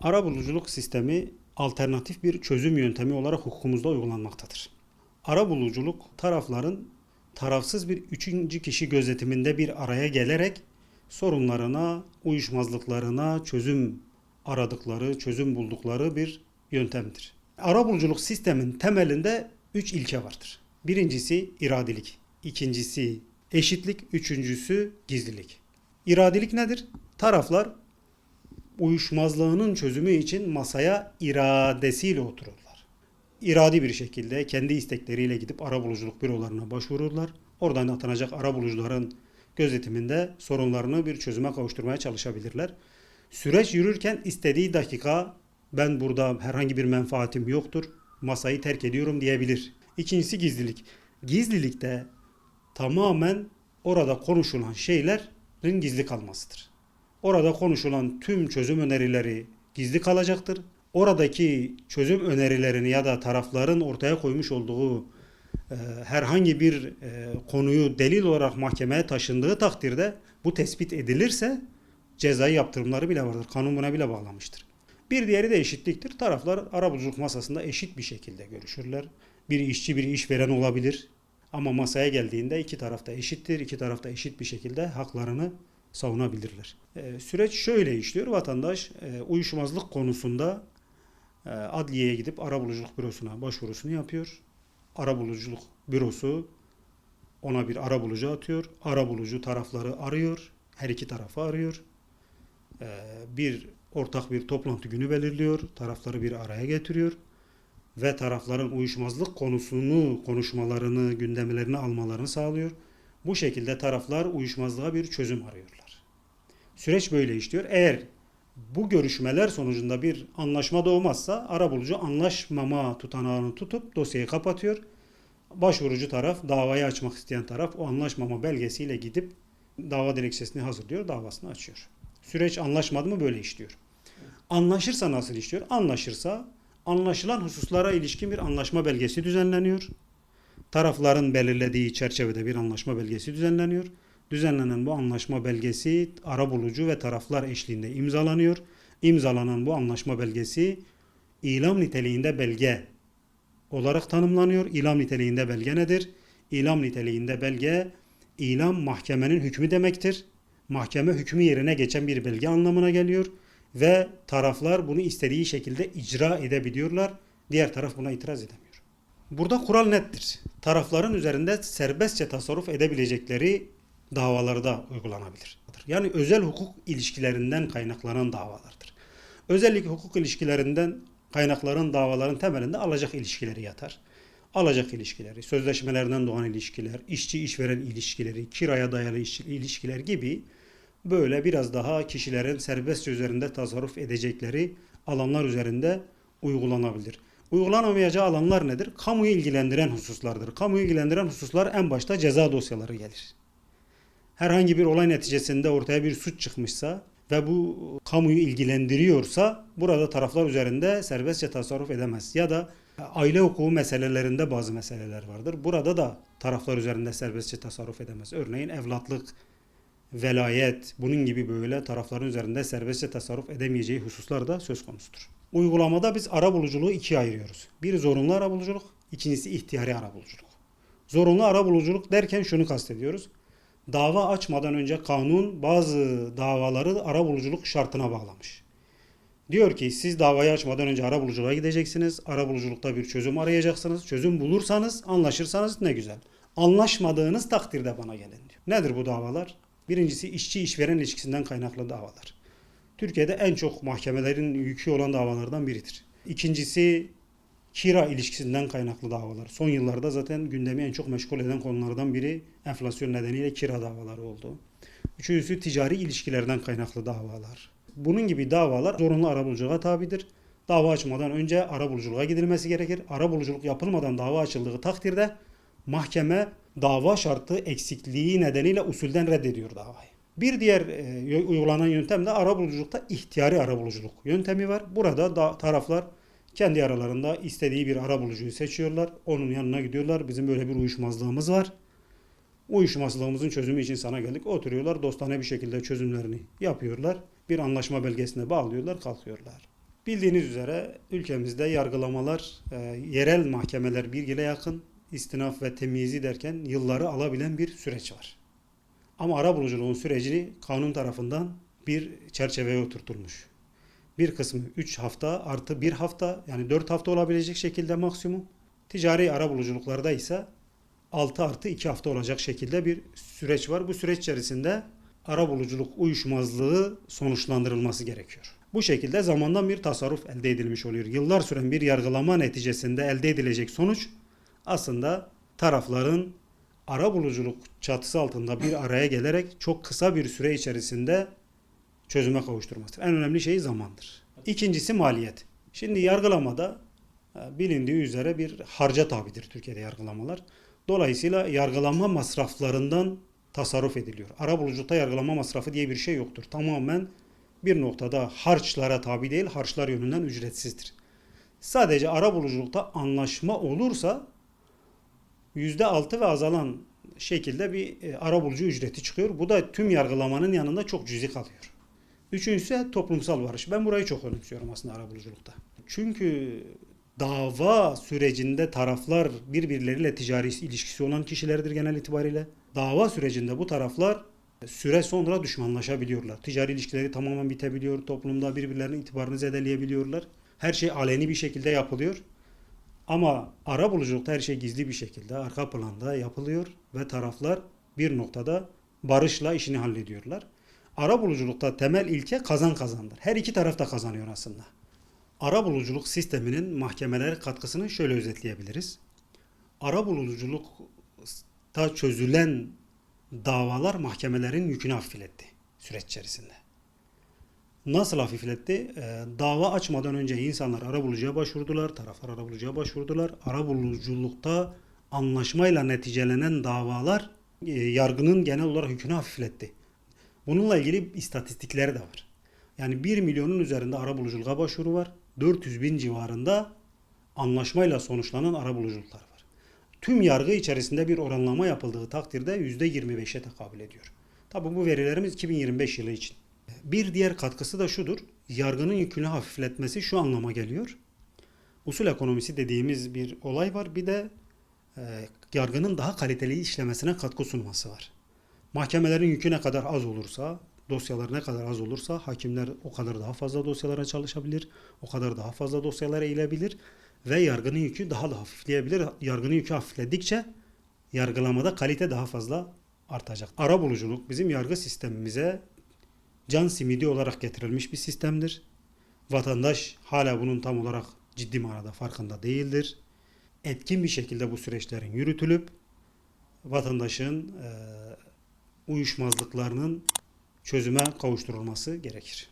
Arabuluculuk sistemi alternatif bir çözüm yöntemi olarak hukukumuzda uygulanmaktadır. Arabuluculuk tarafların tarafsız bir üçüncü kişi gözetiminde bir araya gelerek sorunlarına, uyuşmazlıklarına çözüm aradıkları, çözüm buldukları bir yöntemdir. Arabuluculuk sistemin temelinde 3 ilke vardır. Birincisi iradelik, ikincisi eşitlik, üçüncüsü gizlilik. İradelik nedir? Taraflar uyuşmazlığının çözümü için masaya iradesiyle otururlar. İradi bir şekilde kendi istekleriyle gidip arabuluculuk bürolarına başvururlar. Oradan atanacak arabulucuların gözetiminde sorunlarını bir çözüme kavuşturmaya çalışabilirler. Süreç yürürken istediği dakika ben burada herhangi bir menfaatim yoktur, masayı terk ediyorum diyebilir. İkincisi gizlilik. Gizlilikte tamamen orada konuşulan şeylerin gizli kalmasıdır. Orada konuşulan tüm çözüm önerileri gizli kalacaktır. Oradaki çözüm önerilerini ya da tarafların ortaya koymuş olduğu herhangi bir konuyu delil olarak mahkemeye taşındığı takdirde bu tespit edilirse cezai yaptırımları bile vardır. Kanun buna bile bağlamıştır. Bir diğeri de eşitliktir. Taraflar arabuluculuk masasında eşit bir şekilde görüşürler. Bir işçi bir işveren olabilir. Ama masaya geldiğinde iki taraf da eşittir. İki taraf da eşit bir şekilde haklarını savunabilirler. Süreç şöyle işliyor. Vatandaş uyuşmazlık konusunda adliyeye gidip arabuluculuk bürosuna başvurusunu yapıyor. Arabuluculuk bürosu ona bir arabulucu atıyor. Arabulucu tarafları arıyor. Her iki tarafı arıyor. Ortak bir toplantı günü belirliyor. Tarafları bir araya getiriyor. Ve tarafların uyuşmazlık konusunu, konuşmalarını, gündemlerini almalarını sağlıyor. Bu şekilde taraflar uyuşmazlığa bir çözüm arıyorlar. Süreç böyle işliyor. Eğer bu görüşmeler sonucunda bir anlaşma doğmazsa arabulucu anlaşmama tutanağını tutup dosyayı kapatıyor. Başvurucu taraf, davayı açmak isteyen taraf o anlaşmama belgesiyle gidip dava dilekçesini hazırlıyor, davasını açıyor. Süreç anlaşmadı mı böyle işliyor. Anlaşırsa nasıl işliyor? Anlaşırsa anlaşılan hususlara ilişkin bir anlaşma belgesi düzenleniyor. Tarafların belirlediği çerçevede bir anlaşma belgesi düzenleniyor. Düzenlenen bu anlaşma belgesi arabulucu ve taraflar eşliğinde imzalanıyor. İmzalanan bu anlaşma belgesi ilam niteliğinde belge olarak tanımlanıyor. İlam niteliğinde belge nedir? İlam niteliğinde belge, ilam mahkemenin hükmü demektir. Mahkeme hükmü yerine geçen bir belge anlamına geliyor ve taraflar bunu istediği şekilde icra edebiliyorlar. Diğer taraf buna itiraz edemiyor. Burada kural nettir. Tarafların üzerinde serbestçe tasarruf edebilecekleri davalarda uygulanabilir. Yani özel hukuk ilişkilerinden kaynaklanan davalardır. Özellikle hukuk ilişkilerinden kaynaklanan davaların temelinde alacak ilişkileri yatar. Alacak ilişkileri, sözleşmelerden doğan ilişkiler, işçi-işveren ilişkileri, kiraya dayalı ilişkiler gibi böyle biraz daha kişilerin serbestçe üzerinde tasarruf edecekleri alanlar üzerinde uygulanabilir. Uygulanamayacağı alanlar nedir? Kamuyu ilgilendiren hususlardır. Kamuyu ilgilendiren hususlar en başta ceza dosyaları gelir. Herhangi bir olay neticesinde ortaya bir suç çıkmışsa ve bu kamuyu ilgilendiriyorsa burada taraflar üzerinde serbestçe tasarruf edemez. Ya da aile hukuku meselelerinde bazı meseleler vardır. Burada da taraflar üzerinde serbestçe tasarruf edemez. Örneğin evlatlık, velayet, bunun gibi böyle tarafların üzerinde serbestçe tasarruf edemeyeceği hususlar da söz konusudur. Uygulamada biz arabuluculuğu ikiye ayırıyoruz. Bir zorunlu arabuluculuk, ikincisi ihtiyari arabuluculuk. Zorunlu arabuluculuk derken şunu kastediyoruz. Dava açmadan önce kanun bazı davaları arabuluculuk şartına bağlamış. Diyor ki siz davayı açmadan önce arabuluculuğa gideceksiniz. Arabuluculukta bir çözüm arayacaksınız. Çözüm bulursanız, anlaşırsanız ne güzel. Anlaşmadığınız takdirde bana gelin diyor. Nedir bu davalar? Birincisi işçi-işveren ilişkisinden kaynaklı davalar. Türkiye'de en çok mahkemelerin yükü olan davalardan biridir. İkincisi kira ilişkisinden kaynaklı davalar. Son yıllarda zaten gündemi en çok meşgul eden konulardan biri enflasyon nedeniyle kira davaları oldu. Üçüncüsü ticari ilişkilerden kaynaklı davalar. Bunun gibi davalar zorunlu arabuluculuğa tabidir. Dava açmadan önce arabuluculuğa gidilmesi gerekir. Arabuluculuk yapılmadan dava açıldığı takdirde mahkeme dava şartı eksikliği nedeniyle usulden reddediyor davayı. Bir diğer uygulanan yöntem de arabuluculukta ihtiyari arabuluculuk yöntemi var. Burada da taraflar kendi aralarında istediği bir arabulucuyu seçiyorlar. Onun yanına gidiyorlar. Bizim böyle bir uyuşmazlığımız var. Uyuşmazlığımızın çözümü için sana geldik. Oturuyorlar. Dostane bir şekilde çözümlerini yapıyorlar. Bir anlaşma belgesine bağlıyorlar. Kalkıyorlar. Bildiğiniz üzere ülkemizde yargılamalar, yerel mahkemeler bir yıla yakın istinaf ve temyizi derken yılları alabilen bir süreç var. Ama arabuluculuğun süreci kanun tarafından bir çerçeveye oturtulmuş. Bir kısmı 3 hafta artı 1 hafta, yani 4 hafta olabilecek şekilde maksimum. Ticari arabuluculuklarda ise 6 artı 2 hafta olacak şekilde bir süreç var. Bu süreç içerisinde arabuluculuk uyuşmazlığı sonuçlandırılması gerekiyor. Bu şekilde zamandan bir tasarruf elde edilmiş oluyor. Yıllar süren bir yargılama neticesinde elde edilecek sonuç aslında tarafların arabuluculuk çatısı altında bir araya gelerek çok kısa bir süre içerisinde çözüme kavuşturmasıdır. En önemli şey zamandır. İkincisi maliyet. Şimdi yargılamada bilindiği üzere bir harca tabidir Türkiye'de yargılamalar. Dolayısıyla yargılama masraflarından tasarruf ediliyor. Arabuluculukta yargılama masrafı diye bir şey yoktur. Tamamen bir noktada harçlara tabi değil, harçlar yönünden ücretsizdir. Sadece arabuluculukta anlaşma olursa %6 ve azalan şekilde bir arabulucu ücreti çıkıyor. Bu da tüm yargılamanın yanında çok cüzi kalıyor. Üçüncüsü toplumsal barış. Ben burayı çok önemsiyorum aslında arabuluculukta. Çünkü dava sürecinde taraflar birbirleriyle ticari ilişkisi olan kişilerdir genel itibariyle. Dava sürecinde bu taraflar süre sonra düşmanlaşabiliyorlar. Ticari ilişkileri tamamen bitebiliyor. Toplumda birbirlerinin itibarını zedeleyebiliyorlar. Her şey aleni bir şekilde yapılıyor. Ama arabuluculukta her şey gizli bir şekilde arka planda yapılıyor ve taraflar bir noktada barışla işini hallediyorlar. Arabuluculukta temel ilke kazan kazandır. Her iki taraf da kazanıyor aslında. Arabuluculuk sisteminin mahkemelere katkısını şöyle özetleyebiliriz. Arabuluculukta çözülen davalar mahkemelerin yükünü hafifletti süreç içerisinde. Nasıl hafifletti? Dava açmadan önce insanlar arabulucuya başvurdular, taraflar arabulucuya başvurdular. Arabuluculukta anlaşmayla neticelenen davalar yargının genel olarak yükünü hafifletti. Bununla ilgili istatistikleri de var. Yani 1 milyonun üzerinde arabuluculuğa başvuru var. 400 bin civarında anlaşmayla sonuçlanan arabuluculuklar var. Tüm yargı içerisinde bir oranlama yapıldığı takdirde %25'e tekabül ediyor. Tabi bu verilerimiz 2025 yılı için. Bir diğer katkısı da şudur. Yargının yükünü hafifletmesi şu anlama geliyor. Usul ekonomisi dediğimiz bir olay var. Bir de yargının daha kaliteli işlemesine katkı sunması var. Mahkemelerin yükü ne kadar az olursa, dosyalar ne kadar az olursa hakimler o kadar daha fazla dosyalara çalışabilir, o kadar daha fazla dosyalara eğilebilir ve yargının yükü daha da hafifleyebilir. Yargının yükü hafifledikçe yargılamada kalite daha fazla artacak. Arabuluculuk bizim yargı sistemimize can simidi olarak getirilmiş bir sistemdir. Vatandaş hala bunun tam olarak ciddi manada farkında değildir. Etkin bir şekilde bu süreçlerin yürütülüp vatandaşın uyuşmazlıklarının çözüme kavuşturulması gerekir.